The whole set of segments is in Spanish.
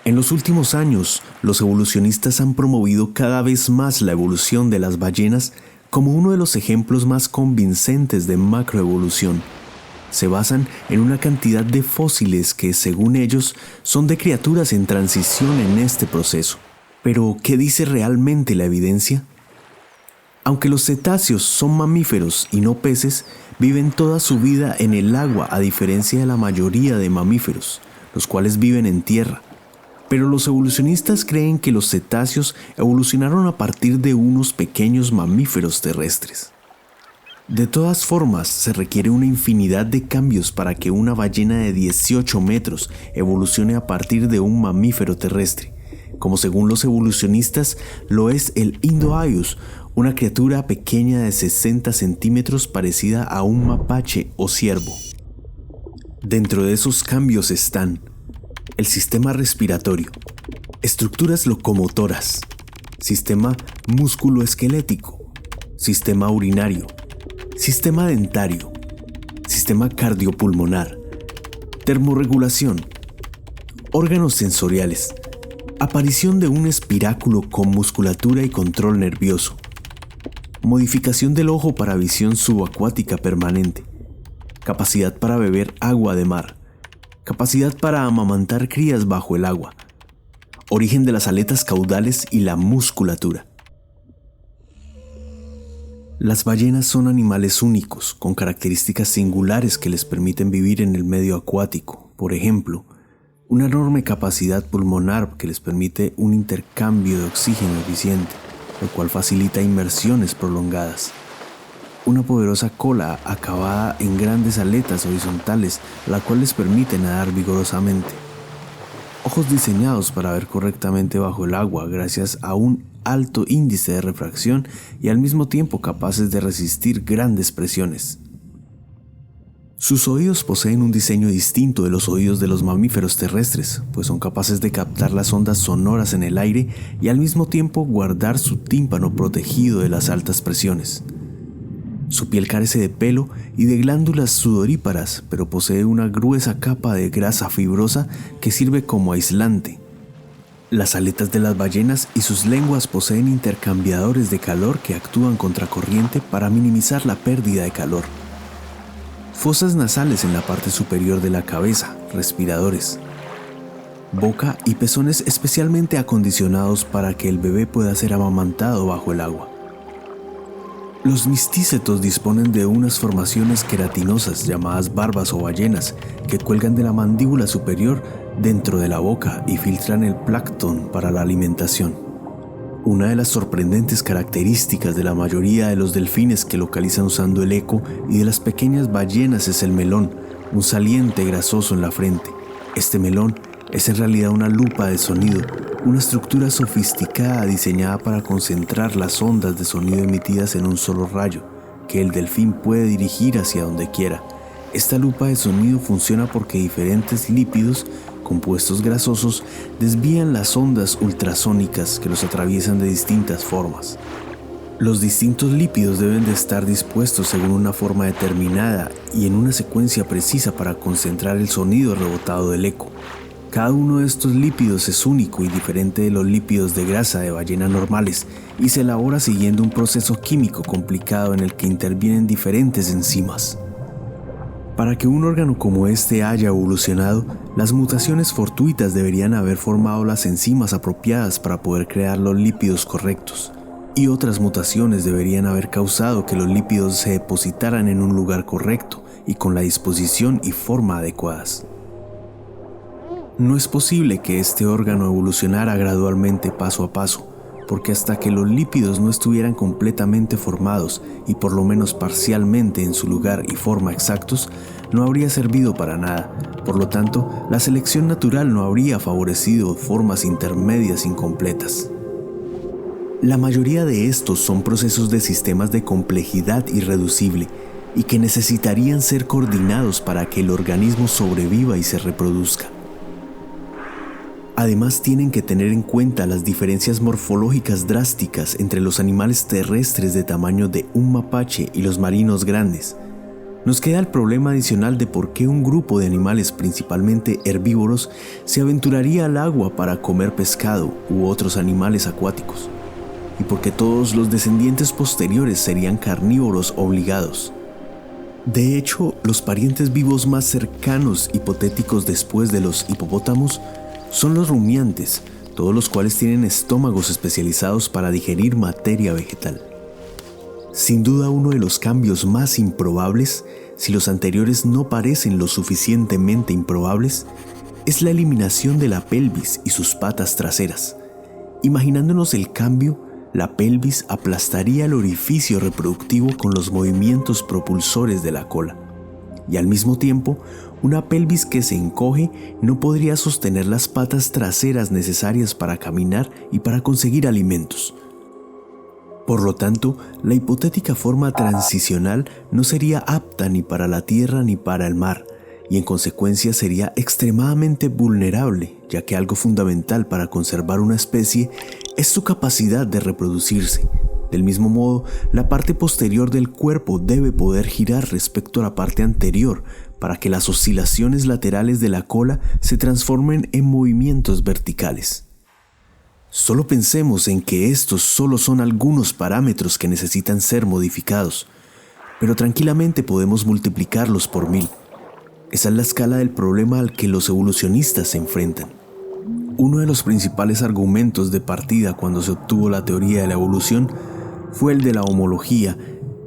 En los últimos años, los evolucionistas han promovido cada vez más la evolución de las ballenas como uno de los ejemplos más convincentes de macroevolución. Se basan en una cantidad de fósiles que, según ellos, son de criaturas en transición en este proceso. Pero, ¿qué dice realmente la evidencia? Aunque los cetáceos son mamíferos y no peces, viven toda su vida en el agua a diferencia de la mayoría de mamíferos, los cuales viven en tierra. Pero los evolucionistas creen que los cetáceos evolucionaron a partir de unos pequeños mamíferos terrestres. De todas formas, se requiere una infinidad de cambios para que una ballena de 18 metros evolucione a partir de un mamífero terrestre, como según los evolucionistas lo es el Indohaeus, una criatura pequeña de 60 centímetros parecida a un mapache o ciervo. Dentro de esos cambios están el sistema respiratorio, estructuras locomotoras, sistema musculoesquelético, sistema urinario, sistema dentario, sistema cardiopulmonar, termorregulación, órganos sensoriales, aparición de un espiráculo con musculatura y control nervioso, modificación del ojo para visión subacuática permanente, capacidad para beber agua de mar, capacidad para amamantar crías bajo el agua, origen de las aletas caudales y la musculatura. Las ballenas son animales únicos, con características singulares que les permiten vivir en el medio acuático. Por ejemplo, una enorme capacidad pulmonar que les permite un intercambio de oxígeno eficiente, lo cual facilita inmersiones prolongadas. Una poderosa cola acabada en grandes aletas horizontales, la cual les permite nadar vigorosamente. Ojos diseñados para ver correctamente bajo el agua gracias a un alto índice de refracción y al mismo tiempo capaces de resistir grandes presiones. Sus oídos poseen un diseño distinto de los oídos de los mamíferos terrestres, pues son capaces de captar las ondas sonoras en el aire y al mismo tiempo guardar su tímpano protegido de las altas presiones. Su piel carece de pelo y de glándulas sudoríparas, pero posee una gruesa capa de grasa fibrosa que sirve como aislante. Las aletas de las ballenas y sus lenguas poseen intercambiadores de calor que actúan contracorriente para minimizar la pérdida de calor. Fosas nasales en la parte superior de la cabeza, respiradores. Boca y pezones especialmente acondicionados para que el bebé pueda ser amamantado bajo el agua. Los mistícetos disponen de unas formaciones queratinosas llamadas barbas o ballenas que cuelgan de la mandíbula superior dentro de la boca y filtran el plancton para la alimentación. Una de las sorprendentes características de la mayoría de los delfines que localizan usando el eco y de las pequeñas ballenas es el melón, un saliente grasoso en la frente. Este melón es en realidad una lupa de sonido, una estructura sofisticada diseñada para concentrar las ondas de sonido emitidas en un solo rayo, que el delfín puede dirigir hacia donde quiera. Esta lupa de sonido funciona porque diferentes lípidos, compuestos grasosos, desvían las ondas ultrasónicas que los atraviesan de distintas formas. Los distintos lípidos deben de estar dispuestos según una forma determinada y en una secuencia precisa para concentrar el sonido rebotado del eco. Cada uno de estos lípidos es único y diferente de los lípidos de grasa de ballena normales y se elabora siguiendo un proceso químico complicado en el que intervienen diferentes enzimas. Para que un órgano como este haya evolucionado, las mutaciones fortuitas deberían haber formado las enzimas apropiadas para poder crear los lípidos correctos, y otras mutaciones deberían haber causado que los lípidos se depositaran en un lugar correcto y con la disposición y forma adecuadas. No es posible que este órgano evolucionara gradualmente paso a paso, porque hasta que los lípidos no estuvieran completamente formados y por lo menos parcialmente en su lugar y forma exactos, no habría servido para nada. Por lo tanto, la selección natural no habría favorecido formas intermedias incompletas. La mayoría de estos son procesos de sistemas de complejidad irreducible y que necesitarían ser coordinados para que el organismo sobreviva y se reproduzca. Además, tienen que tener en cuenta las diferencias morfológicas drásticas entre los animales terrestres de tamaño de un mapache y los marinos grandes. Nos queda el problema adicional de por qué un grupo de animales, principalmente herbívoros, se aventuraría al agua para comer pescado u otros animales acuáticos, y por qué todos los descendientes posteriores serían carnívoros obligados. De hecho, los parientes vivos más cercanos hipotéticos después de los hipopótamos son los rumiantes, todos los cuales tienen estómagos especializados para digerir materia vegetal. Sin duda, uno de los cambios más improbables, si los anteriores no parecen lo suficientemente improbables, es la eliminación de la pelvis y sus patas traseras. Imaginándonos el cambio, la pelvis aplastaría el orificio reproductivo con los movimientos propulsores de la cola, y al mismo tiempo, una pelvis que se encoge no podría sostener las patas traseras necesarias para caminar y para conseguir alimentos. Por lo tanto, la hipotética forma transicional no sería apta ni para la tierra ni para el mar, y en consecuencia sería extremadamente vulnerable, ya que algo fundamental para conservar una especie es su capacidad de reproducirse. Del mismo modo, la parte posterior del cuerpo debe poder girar respecto a la parte anterior para que las oscilaciones laterales de la cola se transformen en movimientos verticales. Solo pensemos en que estos solo son algunos parámetros que necesitan ser modificados, pero tranquilamente podemos multiplicarlos por 1000. Esa es la escala del problema al que los evolucionistas se enfrentan. Uno de los principales argumentos de partida cuando se obtuvo la teoría de la evolución fue el de la homología,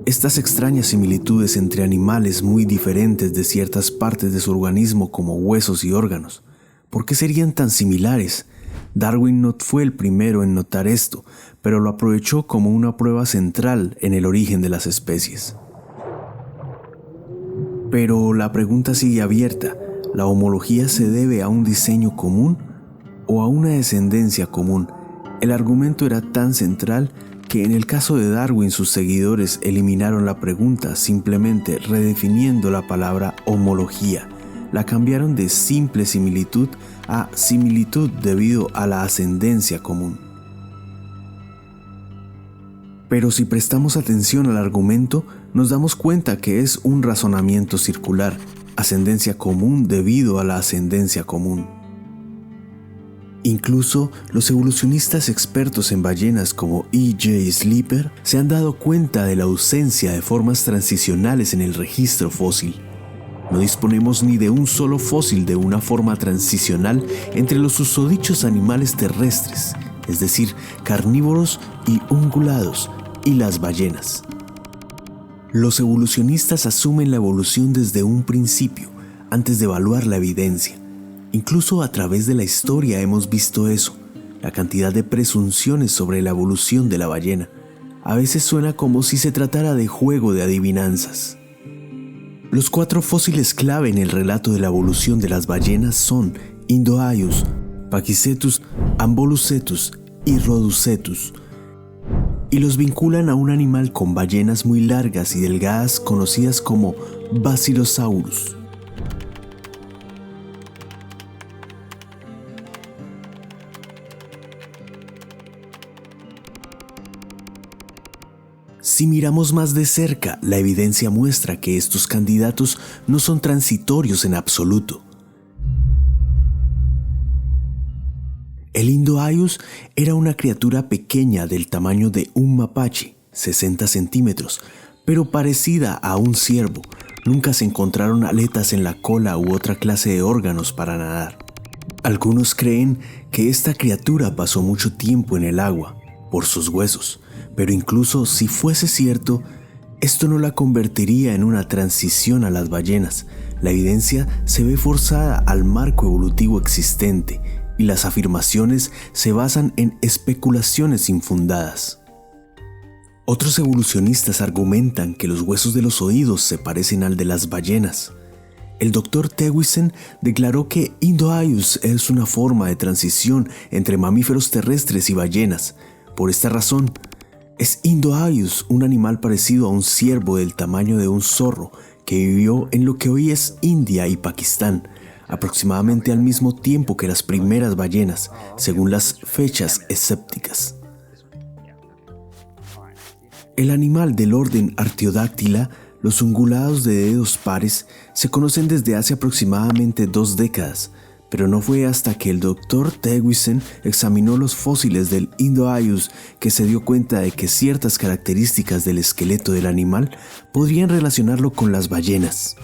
estas extrañas similitudes entre animales muy diferentes de ciertas partes de su organismo como huesos y órganos. ¿Por qué serían tan similares? Darwin no fue el primero en notar esto, pero lo aprovechó como una prueba central en el origen de las especies. Pero la pregunta sigue abierta: ¿la homología se debe a un diseño común o a una descendencia común? El argumento era tan central que en el caso de Darwin sus seguidores eliminaron la pregunta simplemente redefiniendo la palabra homología. La cambiaron de simple similitud a similitud debido a la ascendencia común. Pero si prestamos atención al argumento, nos damos cuenta que es un razonamiento circular, ascendencia común debido a la ascendencia común. Incluso los evolucionistas expertos en ballenas como E.J. Sleeper se han dado cuenta de la ausencia de formas transicionales en el registro fósil. No disponemos ni de un solo fósil de una forma transicional entre los susodichos animales terrestres, es decir, carnívoros y ungulados, y las ballenas. Los evolucionistas asumen la evolución desde un principio, antes de evaluar la evidencia. Incluso a través de la historia hemos visto eso, la cantidad de presunciones sobre la evolución de la ballena. A veces suena como si se tratara de juego de adivinanzas. Los 4 fósiles clave en el relato de la evolución de las ballenas son Indohaeus, Pachycetus, Amvolucetus y Rhodocetus, y los vinculan a un animal con ballenas muy largas y delgadas conocidas como Basilosaurus. Si miramos más de cerca, la evidencia muestra que estos candidatos no son transitorios en absoluto. El Indohaeus era una criatura pequeña del tamaño de un mapache, 60 centímetros, pero parecida a un ciervo. Nunca se encontraron aletas en la cola u otra clase de órganos para nadar. Algunos creen que esta criatura pasó mucho tiempo en el agua, por sus huesos, pero incluso si fuese cierto, esto no la convertiría en una transición a las ballenas. La evidencia se ve forzada al marco evolutivo existente y las afirmaciones se basan en especulaciones infundadas. Otros evolucionistas argumentan que los huesos de los oídos se parecen al de las ballenas. El Dr. Tewisen declaró que Indohaeus es una forma de transición entre mamíferos terrestres y ballenas. Por esta razón, es Indohaeus un animal parecido a un ciervo del tamaño de un zorro que vivió en lo que hoy es India y Pakistán, aproximadamente al mismo tiempo que las primeras ballenas, según las fechas escépticas. El animal del orden Artiodáctila Los ungulados de dedos pares se conocen desde hace aproximadamente 2 décadas, pero no fue hasta que el Dr. Tewissen examinó los fósiles del Indoaius que se dio cuenta de que ciertas características del esqueleto del animal podrían relacionarlo con las ballenas.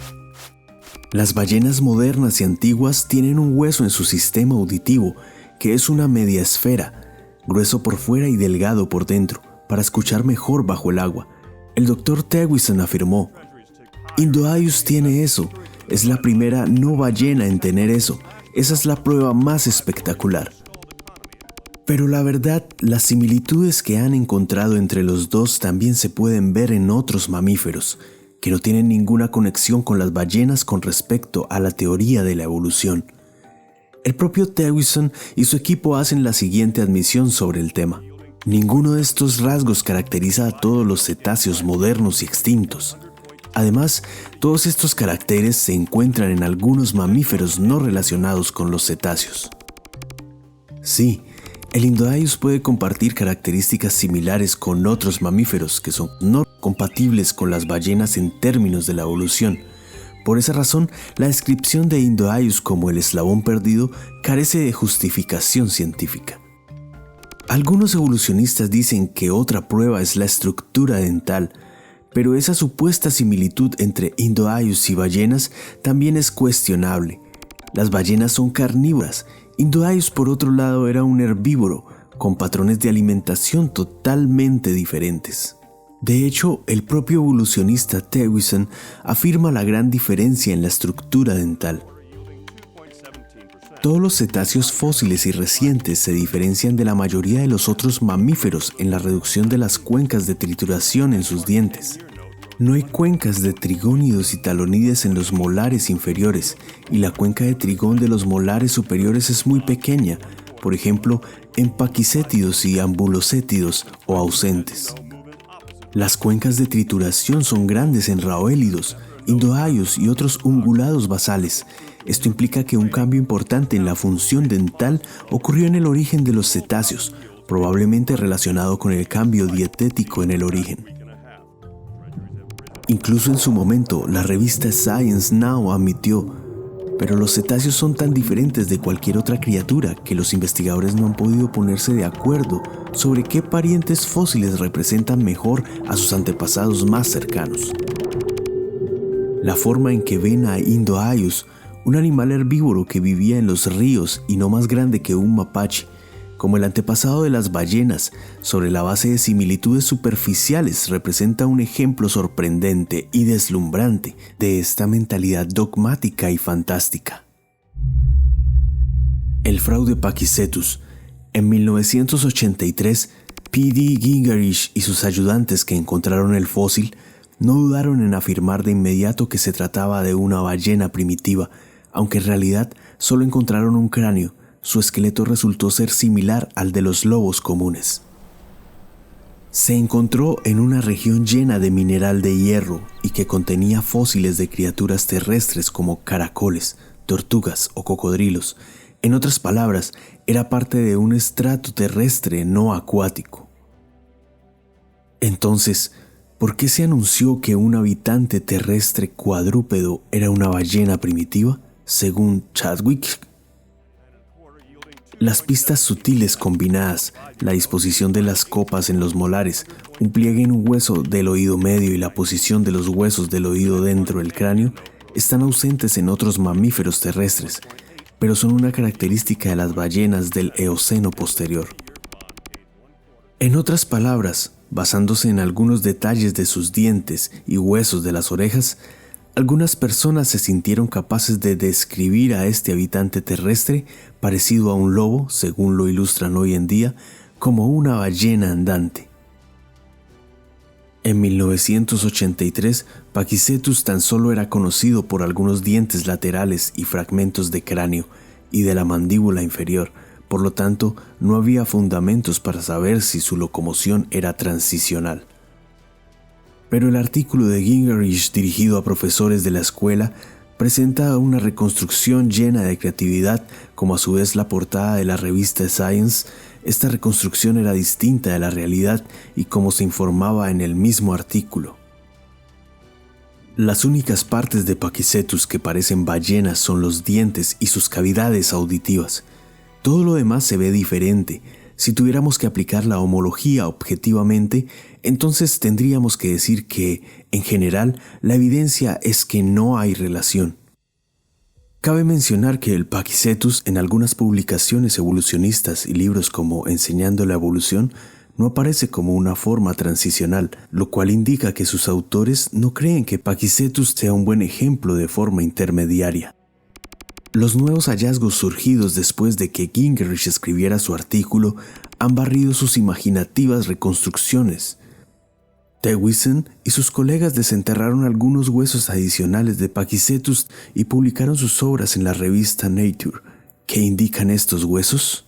Las ballenas modernas y antiguas tienen un hueso en su sistema auditivo que es una media esfera, grueso por fuera y delgado por dentro, para escuchar mejor bajo el agua. El Dr. Tewissen afirmó: Indoaius tiene eso, es la primera no ballena en tener eso, esa es la prueba más espectacular. Pero la verdad, las similitudes que han encontrado entre los dos también se pueden ver en otros mamíferos, que no tienen ninguna conexión con las ballenas con respecto a la teoría de la evolución. El propio Tewissen y su equipo hacen la siguiente admisión sobre el tema: ninguno de estos rasgos caracteriza a todos los cetáceos modernos y extintos. Además, todos estos caracteres se encuentran en algunos mamíferos no relacionados con los cetáceos. Sí, el Indoaius puede compartir características similares con otros mamíferos que son no compatibles con las ballenas en términos de la evolución. Por esa razón, la descripción de Indoaius como el eslabón perdido carece de justificación científica. Algunos evolucionistas dicen que otra prueba es la estructura dental, pero esa supuesta similitud entre Indoaius y ballenas también es cuestionable. Las ballenas son carnívoras. Indoaius, por otro lado, era un herbívoro, con patrones de alimentación totalmente diferentes. De hecho, el propio evolucionista Tewissen afirma la gran diferencia en la estructura dental. Todos los cetáceos fósiles y recientes se diferencian de la mayoría de los otros mamíferos en la reducción de las cuencas de trituración en sus dientes. No hay cuencas de trigónidos y talonides en los molares inferiores, y la cuenca de trigón de los molares superiores es muy pequeña, por ejemplo, en paquicétidos y ambulocétidos o ausentes. Las cuencas de trituración son grandes en raoélidos, indoaius y otros ungulados basales. Esto implica que un cambio importante en la función dental ocurrió en el origen de los cetáceos, probablemente relacionado con el cambio dietético en el origen. Incluso en su momento, la revista Science Now admitió: pero los cetáceos son tan diferentes de cualquier otra criatura que los investigadores no han podido ponerse de acuerdo sobre qué parientes fósiles representan mejor a sus antepasados más cercanos. La forma en que ven a Indoaius, un animal herbívoro que vivía en los ríos y no más grande que un mapache, como el antepasado de las ballenas, sobre la base de similitudes superficiales, representa un ejemplo sorprendente y deslumbrante de esta mentalidad dogmática y fantástica. El fraude Pakicetus. En 1983, P.D. Gingerich y sus ayudantes que encontraron el fósil no dudaron en afirmar de inmediato que se trataba de una ballena primitiva, aunque en realidad solo encontraron un cráneo. Su esqueleto resultó ser similar al de los lobos comunes. Se encontró en una región llena de mineral de hierro y que contenía fósiles de criaturas terrestres como caracoles, tortugas o cocodrilos. En otras palabras, era parte de un estrato terrestre no acuático. Entonces, ¿por qué se anunció que un habitante terrestre cuadrúpedo era una ballena primitiva, según Chadwick? Las pistas sutiles combinadas, la disposición de las copas en los molares, un pliegue en un hueso del oído medio y la posición de los huesos del oído dentro del cráneo están ausentes en otros mamíferos terrestres, pero son una característica de las ballenas del Eoceno posterior. En otras palabras, basándose en algunos detalles de sus dientes y huesos de las orejas, algunas personas se sintieron capaces de describir a este habitante terrestre, parecido a un lobo, según lo ilustran hoy en día, como una ballena andante. En 1983, Pakicetus tan solo era conocido por algunos dientes laterales y fragmentos de cráneo y de la mandíbula inferior, por lo tanto, no había fundamentos para saber si su locomoción era transicional. Pero el artículo de Gingerich dirigido a profesores de la escuela presenta una reconstrucción llena de creatividad, como a su vez la portada de la revista Science. Esta reconstrucción era distinta de la realidad y como se informaba en el mismo artículo. Las únicas partes de Pakicetus que parecen ballenas son los dientes y sus cavidades auditivas. Todo lo demás se ve diferente. Si tuviéramos que aplicar la homología objetivamente, entonces tendríamos que decir que, en general, la evidencia es que no hay relación. Cabe mencionar que el Pakicetus en algunas publicaciones evolucionistas y libros como Enseñando la Evolución no aparece como una forma transicional, lo cual indica que sus autores no creen que Pakicetus sea un buen ejemplo de forma intermediaria. Los nuevos hallazgos surgidos después de que Gingerich escribiera su artículo han barrido sus imaginativas reconstrucciones. Thewissen y sus colegas desenterraron algunos huesos adicionales de Pakicetus y publicaron sus obras en la revista Nature. ¿Qué indican estos huesos?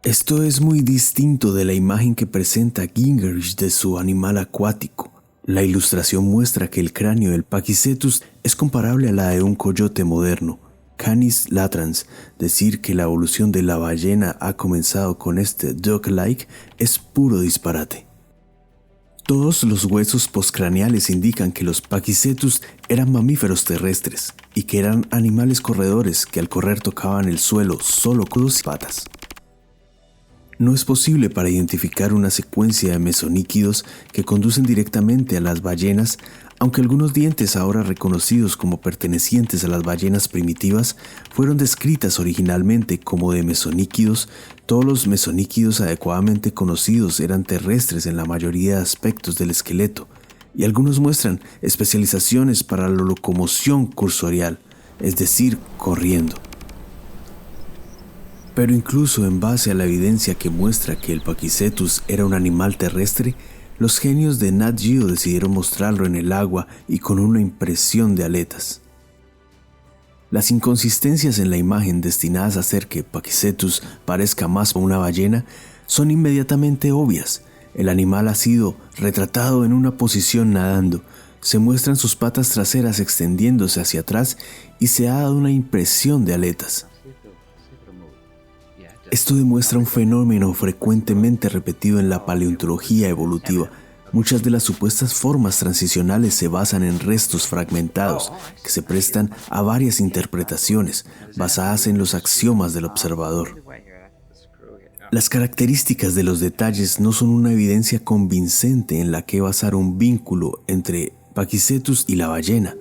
Esto es muy distinto de la imagen que presenta Gingerich de su animal acuático. La ilustración muestra que el cráneo del Pakicetus es comparable a la de un coyote moderno, Canis latrans. Decir que la evolución de la ballena ha comenzado con este duck-like es puro disparate. Todos los huesos postcraneales indican que los Pakicetus eran mamíferos terrestres y que eran animales corredores que al correr tocaban el suelo solo con dos patas. No es posible para identificar una secuencia de mesoníquidos que conducen directamente a las ballenas, aunque algunos dientes ahora reconocidos como pertenecientes a las ballenas primitivas fueron descritas originalmente como de mesoníquidos. Todos los mesoníquidos adecuadamente conocidos eran terrestres en la mayoría de aspectos del esqueleto, y algunos muestran especializaciones para la locomoción cursorial, es decir, corriendo. Pero incluso en base a la evidencia que muestra que el Pakicetus era un animal terrestre, los genios de Nat Geo decidieron mostrarlo en el agua y con una impresión de aletas. Las inconsistencias en la imagen destinadas a hacer que Pakicetus parezca más como una ballena son inmediatamente obvias. El animal ha sido retratado en una posición nadando, se muestran sus patas traseras extendiéndose hacia atrás y se ha dado una impresión de aletas. Esto demuestra un fenómeno frecuentemente repetido en la paleontología evolutiva. Muchas de las supuestas formas transicionales se basan en restos fragmentados que se prestan a varias interpretaciones basadas en los axiomas del observador. Las características de los detalles no son una evidencia convincente en la que basar un vínculo entre Pakicetus y la ballena.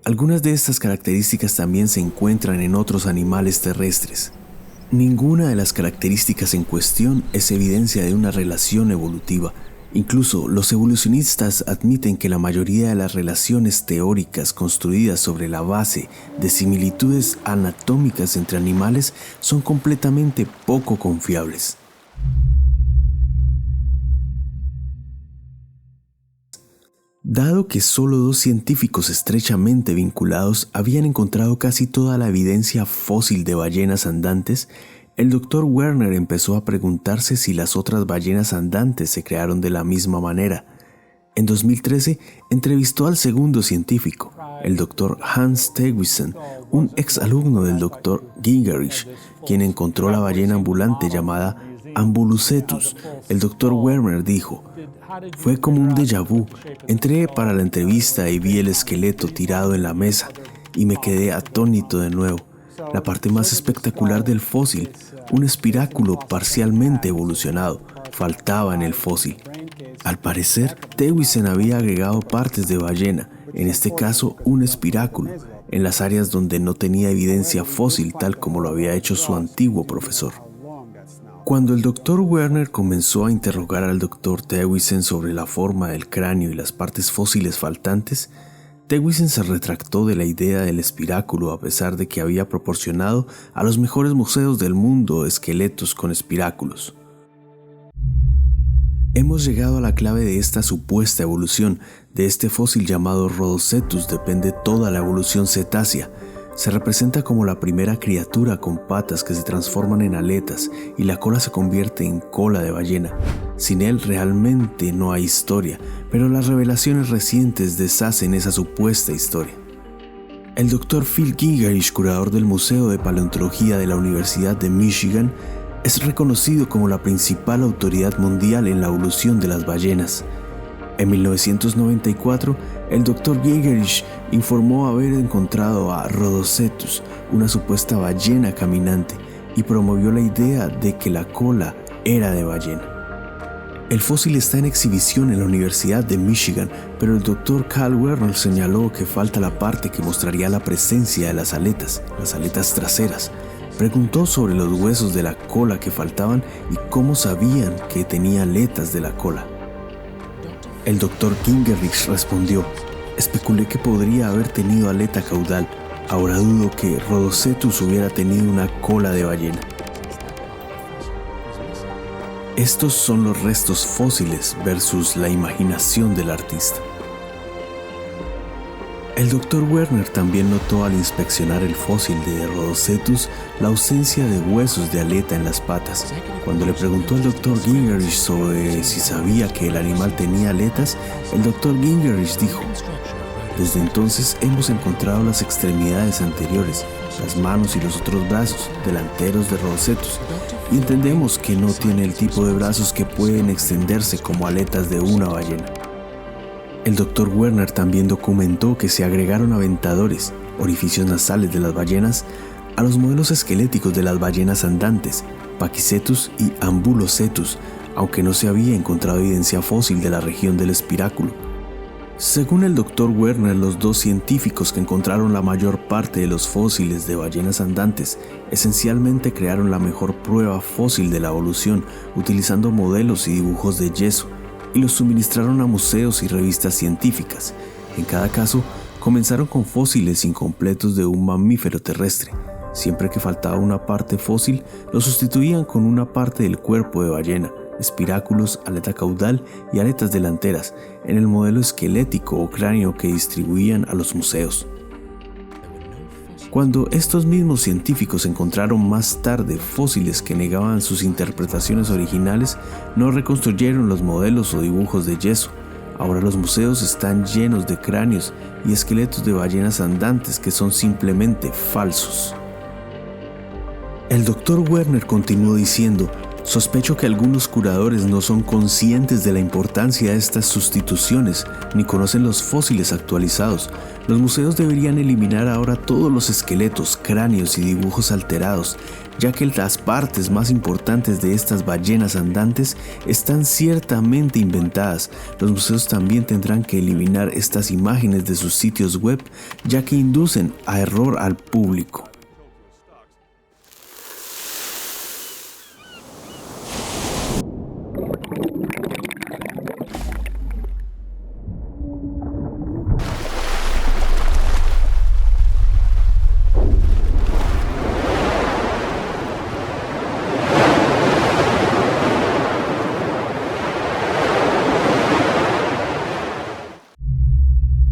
Algunas de estas características también se encuentran en otros animales terrestres. Ninguna de las características en cuestión es evidencia de una relación evolutiva. Incluso los evolucionistas admiten que la mayoría de las relaciones teóricas construidas sobre la base de similitudes anatómicas entre animales son completamente poco confiables. Dado que solo dos científicos estrechamente vinculados habían encontrado casi toda la evidencia fósil de ballenas andantes, el Dr. Werner empezó a preguntarse si las otras ballenas andantes se crearon de la misma manera. En 2013 entrevistó al segundo científico, el Dr. Hans Thewissen, un exalumno del Dr. Gingerich, quien encontró la ballena ambulante llamada Ambulucetus. El Dr. Werner dijo: "Fue como un déjà vu. Entré para la entrevista y vi el esqueleto tirado en la mesa y me quedé atónito de nuevo. La parte más espectacular del fósil, un espiráculo parcialmente evolucionado, faltaba en el fósil". Al parecer, Thewissen había agregado partes de ballena, en este caso un espiráculo, en las áreas donde no tenía evidencia fósil tal como lo había hecho su antiguo profesor. Cuando el Dr. Werner comenzó a interrogar al Dr. Thewissen sobre la forma del cráneo y las partes fósiles faltantes, Thewissen se retractó de la idea del espiráculo a pesar de que había proporcionado a los mejores museos del mundo esqueletos con espiráculos. Hemos llegado a la clave de esta supuesta evolución. De este fósil llamado Rhodocetus depende toda la evolución cetácea. Se representa como la primera criatura con patas que se transforman en aletas y la cola se convierte en cola de ballena. Sin él realmente no hay historia, pero las revelaciones recientes deshacen esa supuesta historia. El Dr. Phil Gingerich, curador del Museo de Paleontología de la Universidad de Michigan, es reconocido como la principal autoridad mundial en la evolución de las ballenas. En 1994, el Dr. Gingerich informó haber encontrado a Rhodocetus, una supuesta ballena caminante, y promovió la idea de que la cola era de ballena. El fósil está en exhibición en la Universidad de Michigan, pero el Dr. Carl Werner señaló que falta la parte que mostraría la presencia de las aletas traseras. Preguntó sobre los huesos de la cola que faltaban y cómo sabían que tenía aletas de la cola. El Dr. Gingerich respondió: especulé que podría haber tenido aleta caudal. Ahora dudo que Rhodocetus hubiera tenido una cola de ballena. Estos son los restos fósiles versus la imaginación del artista. El Dr. Werner también notó al inspeccionar el fósil de Rhodocetus la ausencia de huesos de aleta en las patas. Cuando le preguntó al Dr. Gingerich sobre si sabía que el animal tenía aletas, el Dr. Gingerich dijo: desde entonces hemos encontrado las extremidades anteriores, las manos y los otros brazos delanteros de Rhodocetus, y entendemos que no tiene el tipo de brazos que pueden extenderse como aletas de una ballena. El Dr. Werner también documentó que se agregaron aventadores, orificios nasales de las ballenas, a los modelos esqueléticos de las ballenas andantes, Pachycetus y Ambulocetus, aunque no se había encontrado evidencia fósil de la región del espiráculo. Según el Dr. Werner, los dos científicos que encontraron la mayor parte de los fósiles de ballenas andantes esencialmente crearon la mejor prueba fósil de la evolución utilizando modelos y dibujos de yeso, y los suministraron a museos y revistas científicas. En cada caso, comenzaron con fósiles incompletos de un mamífero terrestre. Siempre que faltaba una parte fósil, lo sustituían con una parte del cuerpo de ballena, espiráculos, aleta caudal y aletas delanteras, en el modelo esquelético o cráneo que distribuían a los museos. Cuando estos mismos científicos encontraron más tarde fósiles que negaban sus interpretaciones originales, no reconstruyeron los modelos o dibujos de yeso. Ahora los museos están llenos de cráneos y esqueletos de ballenas andantes que son simplemente falsos. El Dr. Werner continuó diciendo: sospecho que algunos curadores no son conscientes de la importancia de estas sustituciones ni conocen los fósiles actualizados. Los museos deberían eliminar ahora todos los esqueletos, cráneos y dibujos alterados, ya que las partes más importantes de estas ballenas andantes están ciertamente inventadas. Los museos también tendrán que eliminar estas imágenes de sus sitios web, ya que inducen a error al público.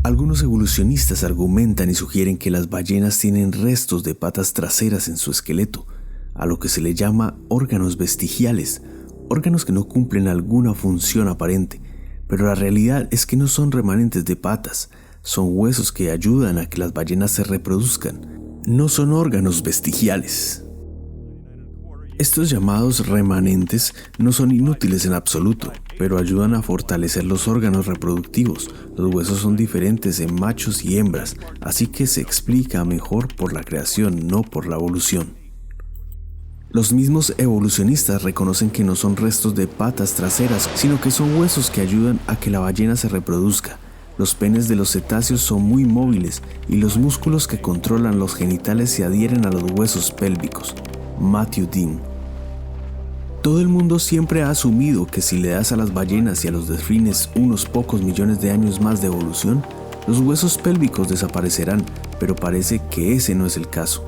Algunos evolucionistas argumentan y sugieren que las ballenas tienen restos de patas traseras en su esqueleto, a lo que se le llama órganos vestigiales, órganos que no cumplen alguna función aparente, pero la realidad es que no son remanentes de patas, son huesos que ayudan a que las ballenas se reproduzcan, no son órganos vestigiales. Estos llamados remanentes no son inútiles en absoluto, pero ayudan a fortalecer los órganos reproductivos. Los huesos son diferentes en machos y hembras, así que se explica mejor por la creación, no por la evolución. Los mismos evolucionistas reconocen que no son restos de patas traseras, sino que son huesos que ayudan a que la ballena se reproduzca. Los penes de los cetáceos son muy móviles y los músculos que controlan los genitales se adhieren a los huesos pélvicos. Matthew Dean. Todo el mundo siempre ha asumido que si le das a las ballenas y a los delfines unos pocos millones de años más de evolución, los huesos pélvicos desaparecerán, pero parece que ese no es el caso.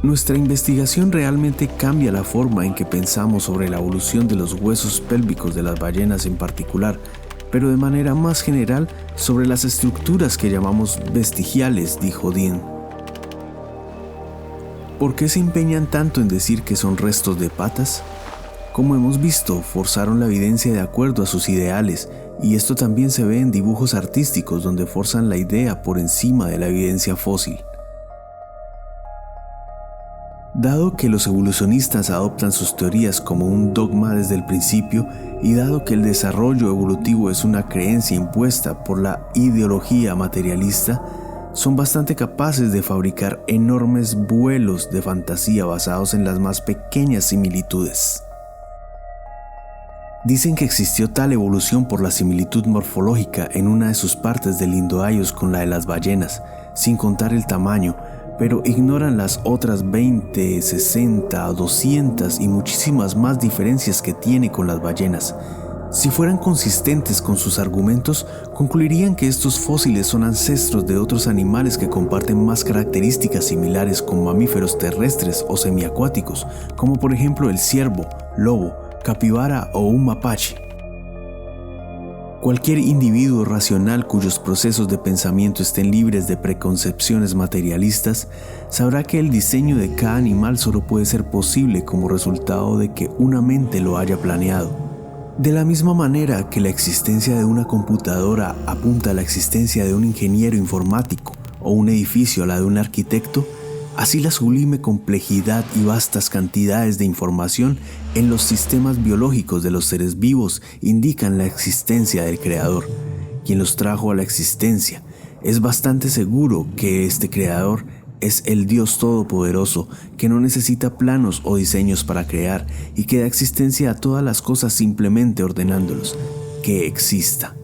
Nuestra investigación realmente cambia la forma en que pensamos sobre la evolución de los huesos pélvicos de las ballenas en particular, pero de manera más general sobre las estructuras que llamamos vestigiales, dijo Dean. ¿Por qué se empeñan tanto en decir que son restos de patas? Como hemos visto, forzaron la evidencia de acuerdo a sus ideales, y esto también se ve en dibujos artísticos donde forzan la idea por encima de la evidencia fósil. Dado que los evolucionistas adoptan sus teorías como un dogma desde el principio y dado que el desarrollo evolutivo es una creencia impuesta por la ideología materialista, son bastante capaces de fabricar enormes vuelos de fantasía basados en las más pequeñas similitudes. Dicen que existió tal evolución por la similitud morfológica en una de sus partes del Indoayos con la de las ballenas, sin contar el tamaño, pero ignoran las otras 20, 60, 200 y muchísimas más diferencias que tiene con las ballenas. Si fueran consistentes con sus argumentos, concluirían que estos fósiles son ancestros de otros animales que comparten más características similares con mamíferos terrestres o semiacuáticos, como por ejemplo el ciervo, lobo, capibara o un mapache. Cualquier individuo racional cuyos procesos de pensamiento estén libres de preconcepciones materialistas sabrá que el diseño de cada animal solo puede ser posible como resultado de que una mente lo haya planeado. De la misma manera que la existencia de una computadora apunta a la existencia de un ingeniero informático o un edificio a la de un arquitecto, así la sublime complejidad y vastas cantidades de información en los sistemas biológicos de los seres vivos indican la existencia del Creador, quien los trajo a la existencia. Es bastante seguro que este Creador es el Dios Todopoderoso, que no necesita planos o diseños para crear y que da existencia a todas las cosas simplemente ordenándolos, que exista.